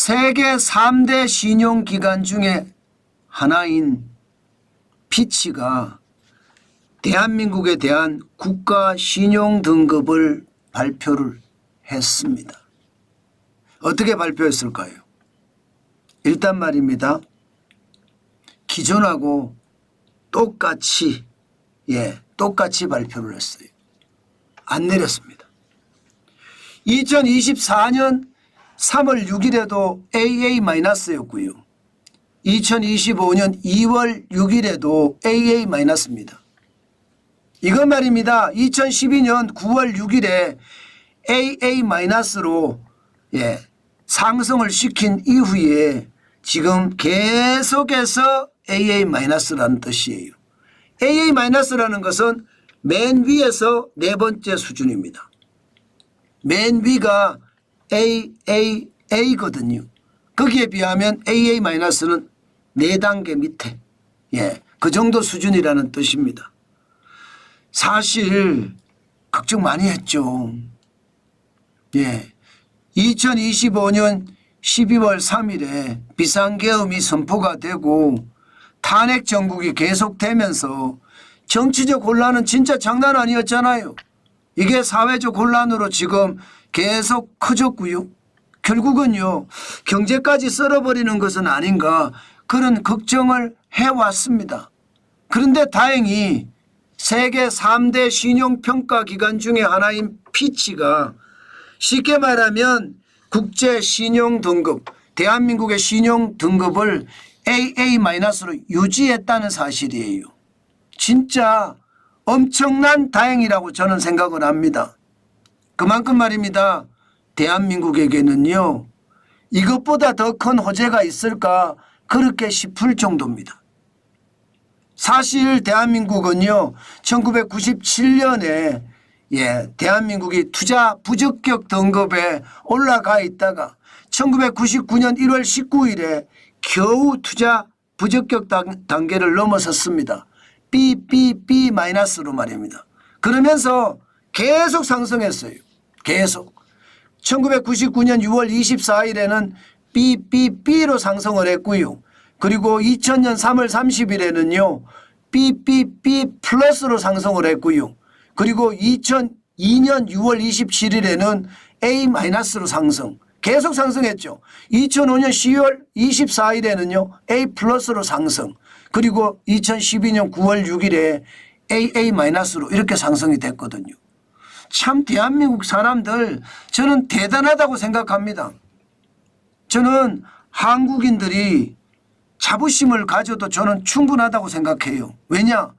세계 3대 신용기관 중에 하나인 피치가 대한민국에 대한 국가 신용 등급을 발표를 했습니다. 어떻게 발표했을까요? 일단 말입니다. 기존하고 똑같이 발표를 했어요. 안 내렸습니다. 2024년 3월 6일에도 AA-였고요. 2025년 2월 6일에도 AA-입니다. 이건 말입니다. 2012년 9월 6일에 AA-로 상승을 시킨 이후에 지금 계속해서 AA-라는 뜻이에요. AA-라는 것은 맨 위에서 네 번째 수준입니다. 맨 위가 AAA거든요. 거기에 비하면 AA-는 4단계 밑에 그 정도 수준이라는 뜻입니다. 사실 걱정 많이 했죠. 2025년 12월 3일에 비상계엄이 선포가 되고 탄핵 정국이 계속되면서 정치적 혼란은 진짜 장난 아니었잖아요. 이게 사회적 혼란으로 지금 계속 커졌고요. 결국은요, 경제까지 썰어버리는 것은 아닌가 그런 걱정을 해왔습니다. 그런데 다행히 세계 3대 신용평가기관 중에 하나인 피치가 쉽게 말하면 국제신용등급, 대한민국의 신용등급을 AA-로 유지했다는 사실이에요. 진짜 엄청난 다행이라고 저는 생각을 합니다. 그만큼 말입니다. 대한민국에게는요, 이것보다 더 큰 호재가 있을까 그렇게 싶을 정도입니다. 사실 대한민국은요 1997년에 대한민국이 투자 부적격 등급에 올라가 있다가 1999년 1월 19일에 겨우 투자 부적격 단계를 넘어섰습니다. BBB-로 말입니다. 그러면서 계속 상승했어요. 계속. 1999년 6월 24일에는 BBB로 상승을 했고요. 그리고 2000년 3월 30일에는요. BBB 플러스로 상승을 했고요. 그리고 2002년 6월 27일에는 A-로 상승. 계속 상승했죠. 2005년 10월 24일에는요. A 플러스로 상승. 그리고 2012년 9월 6일에 AA-로 이렇게 상승이 됐거든요. 참 대한민국 사람들 저는 대단하다고 생각합니다. 저는 한국인들이 자부심을 가져도 저는 충분하다고 생각해요. 왜냐?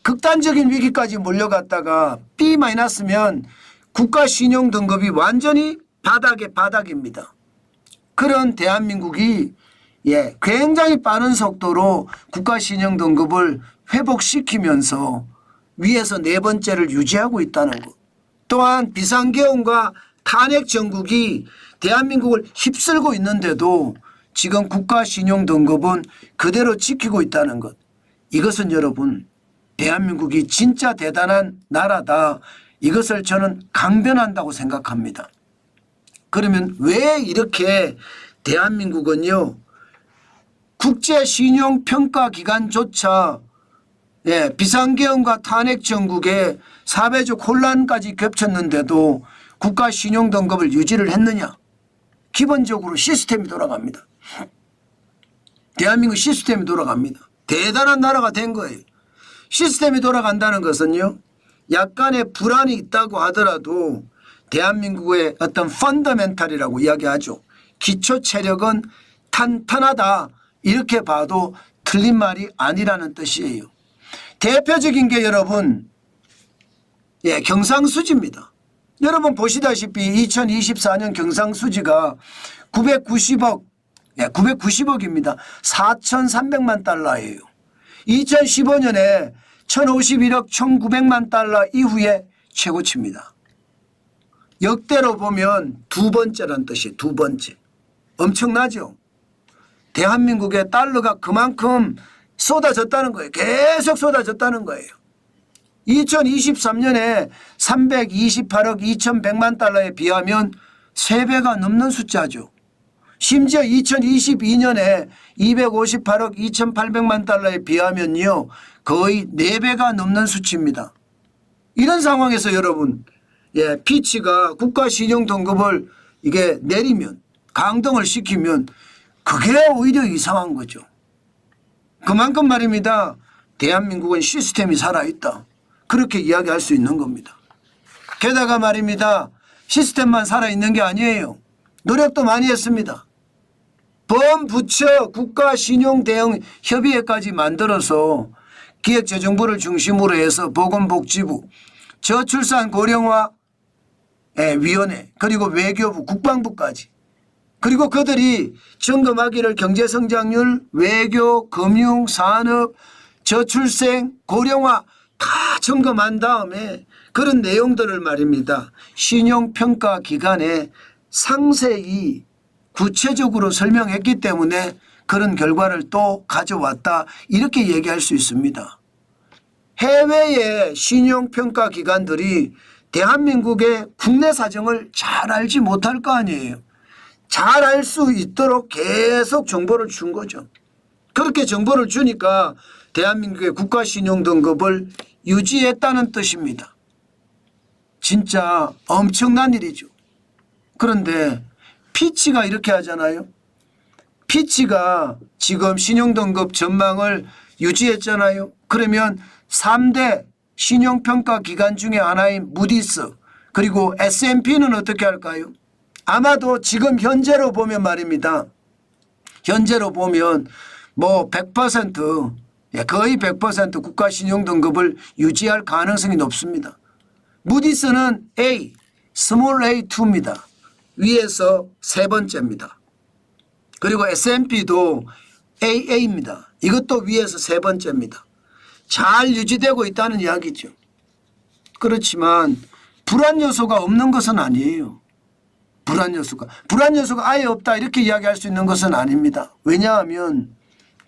극단적인 위기까지 몰려갔다가 B-면 국가신용등급이 완전히 바닥입니다. 그런 대한민국이 굉장히 빠른 속도로 국가신용등급을 회복시키면서 위에서 네 번째를 유지하고 있다는 것. 또한 비상계엄과 탄핵 정국이 대한민국을 휩쓸고 있는데도 지금 국가신용등급은 그대로 지키고 있다는 것. 이것은 여러분 대한민국이 진짜 대단한 나라다. 이것을 저는 강변한다고 생각합니다. 그러면 왜 이렇게 대한민국은요 국제신용평가기관조차 비상계엄과 탄핵 정국에 사회적 혼란까지 겹쳤는데도 국가신용등급을 유지를 했느냐. 기본적으로 시스템이 돌아갑니다. 대한민국 시스템이 돌아갑니다. 대단한 나라가 된 거예요. 시스템이 돌아간다는 것은요 약간의 불안이 있다고 하더라도 대한민국의 어떤 펀더멘탈이라고 이야기하죠. 기초 체력은 탄탄하다 이렇게 봐도 틀린 말이 아니라는 뜻이에요. 대표적인 게 여러분 경상수지입니다. 여러분 보시다시피 2024년 경상수지가 990억입니다. 4,300만 달러예요. 2015년에 1,051억 1,900만 달러 이후에 최고치입니다. 역대로 보면 두 번째란 뜻이에요. 두 번째. 엄청나죠. 대한민국의 달러가 그만큼 쏟아졌다는 거예요. 계속 쏟아졌다는 거예요. 2023년에 328억 2,100만 달러에 비하면 3배가 넘는 숫자죠. 심지어 2022년에 258억 2,800만 달러에 비하면요 거의 4배가 넘는 수치입니다. 이런 상황에서 여러분 피치가 국가 신용 등급을 이게 내리면 강등을 시키면 그게 오히려 이상한 거죠. 그만큼 말입니다. 대한민국은 시스템이 살아있다. 그렇게 이야기할 수 있는 겁니다. 게다가 말입니다. 시스템만 살아있는 게 아니에요. 노력도 많이 했습니다. 범부처 국가신용대응협의회까지 만들어서 기획재정부를 중심으로 해서 보건복지부, 저출산 고령화 위원회 그리고 외교부, 국방부까지 그리고 그들이 점검하기를 경제성장률, 외교, 금융, 산업, 저출생, 고령화 다 점검한 다음에 그런 내용들을 말입니다. 신용평가 기관에 상세히 구체적으로 설명했기 때문에 그런 결과를 또 가져왔다 이렇게 얘기할 수 있습니다. 해외의 신용평가 기관들이 대한민국의 국내 사정을 잘 알지 못할 거 아니에요. 잘 알 수 있도록 계속 정보를 준 거죠. 그렇게 정보를 주니까 대한민국의 국가신용등급을 유지했다는 뜻입니다. 진짜 엄청난 일이죠. 그런데 피치가 이렇게 하잖아요. 피치가 지금 신용등급 전망을 유지했잖아요. 그러면 3대 신용평가 기관 중에 하나인 무디스 그리고 S&P는 어떻게 할까요? 아마도 지금 현재로 보면 말입니다. 현재로 보면 뭐 100% 거의 100% 국가신용등급을 유지할 가능성이 높습니다. 무디스는 A, 스몰 A2입니다. 위에서 세 번째입니다. 그리고 S&P도 AA입니다. 이것도 위에서 세 번째입니다. 잘 유지되고 있다는 이야기죠. 그렇지만 불안 요소가 없는 것은 아니에요. 불안 요소가 아예 없다 이렇게 이야기할 수 있는 것은 아닙니다. 왜냐하면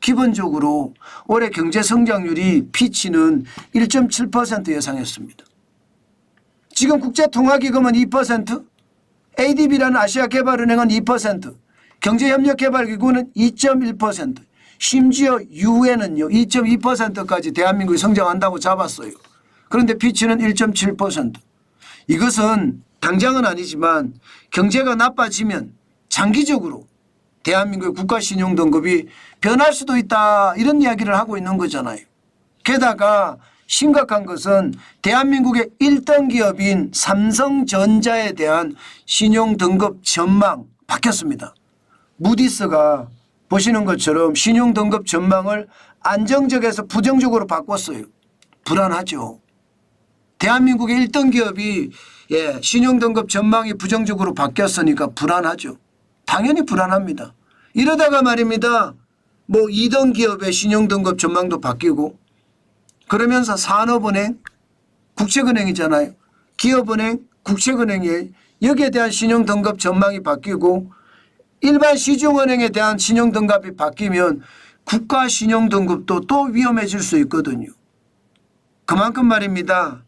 기본적으로 올해 경제성장률이 피치는 1.7% 예상했습니다. 지금 국제통화기금은 2%, ADB라는 아시아개발은행은 2%, 경제협력개발기구는 2.1%, 심지어 유엔은요 2.2%까지 대한민국이 성장한다고 잡았어요. 그런데 피치는 1.7%. 이것은 당장은 아니지만 경제가 나빠지면 장기적으로 대한민국의 국가신용등급이 변할 수도 있다 이런 이야기를 하고 있는 거잖아요. 게다가 심각한 것은 대한민국의 1등 기업인 삼성전자에 대한 신용등급 전망 바뀌었습니다. 무디스가 보시는 것처럼 신용등급 전망을 안정적에서 부정적으로 바꿨어요. 불안하죠. 대한민국의 1등 기업이 신용등급 전망이 부정적으로 바뀌었으니까 불안하죠. 당연히 불안합니다. 이러다가 말입니다. 뭐 2등 기업의 신용등급 전망도 바뀌고 그러면서 산업은행, 국책은행이잖아요. 기업은행, 국책은행이 여기에 대한 신용등급 전망이 바뀌고 일반 시중은행에 대한 신용등급이 바뀌면 국가신용등급도 또 위험해질 수 있거든요. 그만큼 말입니다.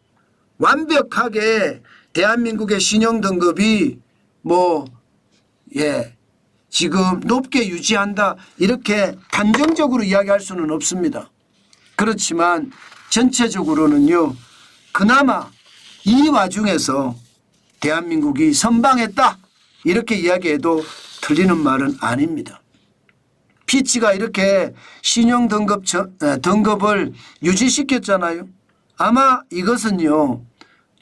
완벽하게 대한민국의 신용등급이 지금 높게 유지한다 이렇게 단정적으로 이야기할 수는 없습니다. 그렇지만 전체적으로는요. 그나마 이 와중에서 대한민국이 선방했다 이렇게 이야기해도 틀리는 말은 아닙니다. 피치가 이렇게 신용등급을 유지시켰잖아요. 아마 이것은요.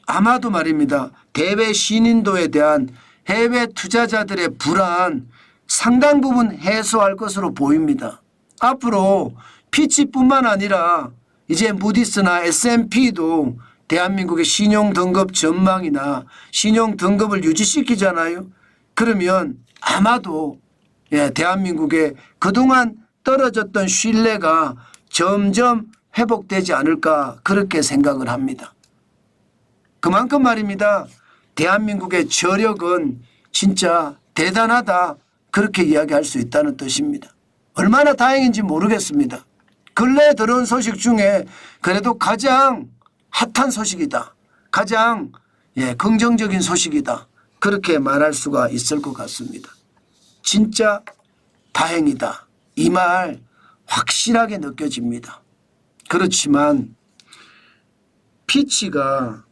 아마도 말입니다. 대외 신인도에 대한 해외 투자자들의 불안 상당 부분 해소할 것으로 보입니다. 앞으로 피치뿐만 아니라 이제 무디스나 S&P도 대한민국의 신용등급 전망이나 신용등급을 유지시키잖아요. 그러면 아마도 대한민국의 그동안 떨어졌던 신뢰가 점점 회복되지 않을까 그렇게 생각을 합니다. 그만큼 말입니다. 대한민국의 저력은 진짜 대단하다 그렇게 이야기할 수 있다는 뜻입니다. 얼마나 다행인지 모르겠습니다. 근래에 들어온 소식 중에 그래도 가장 핫한 소식이다. 가장 긍정적인 소식이다. 그렇게 말할 수가 있을 것 같습니다. 진짜 다행이다. 이 말 확실하게 느껴집니다. 그렇지만 피치가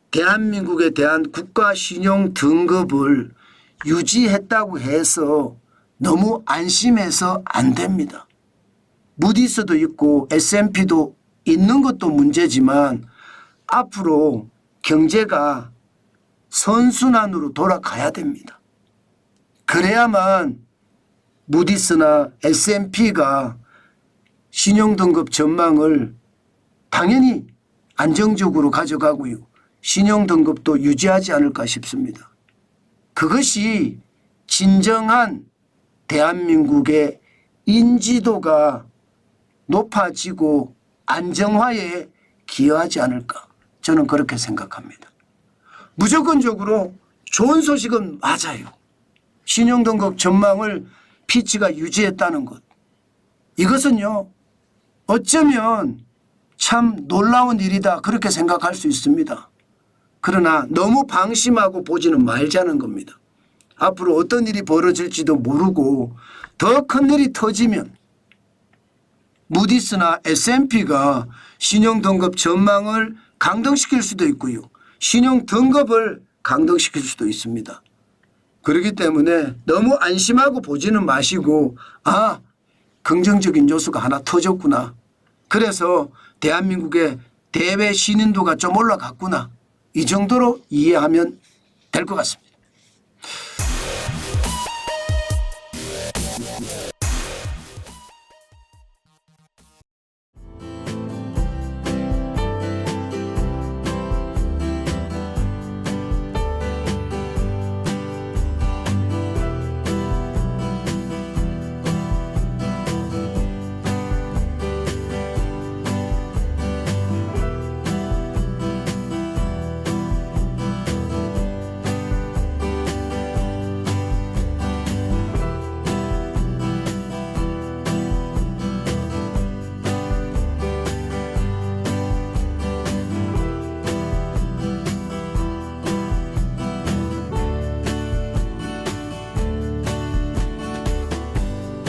대한민국에 대한 국가 신용 등급을 유지했다고 해서 너무 안심해서 안 됩니다. 무디스도 있고 S&P도 있는 것도 문제지만 앞으로 경제가 선순환으로 돌아가야 됩니다. 그래야만 무디스나 S&P가 신용등급 전망을 당연히 안정적으로 가져가고요. 신용등급도 유지하지 않을까 싶습니다. 그것이 진정한 대한민국의 인지도가 높아지고 안정화에 기여하지 않을까 저는 그렇게 생각합니다. 무조건적으로 좋은 소식은 맞아요. 신용등급 전망을 피치가 유지했다는 것. 이것은요 어쩌면 참 놀라운 일이다 그렇게 생각할 수 있습니다. 그러나 너무 방심하고 보지는 말자는 겁니다. 앞으로 어떤 일이 벌어질지도 모르고 더 큰 일이 터지면 무디스나 S&P가 신용등급 전망을 강등시킬 수도 있고요. 신용등급을 강등시킬 수도 있습니다. 그렇기 때문에 너무 안심하고 보지는 마시고 긍정적인 요소가 하나 터졌구나. 그래서 대한민국의 대외 신인도가 좀 올라갔구나. 이 정도로 이해하면 될 것 같습니다.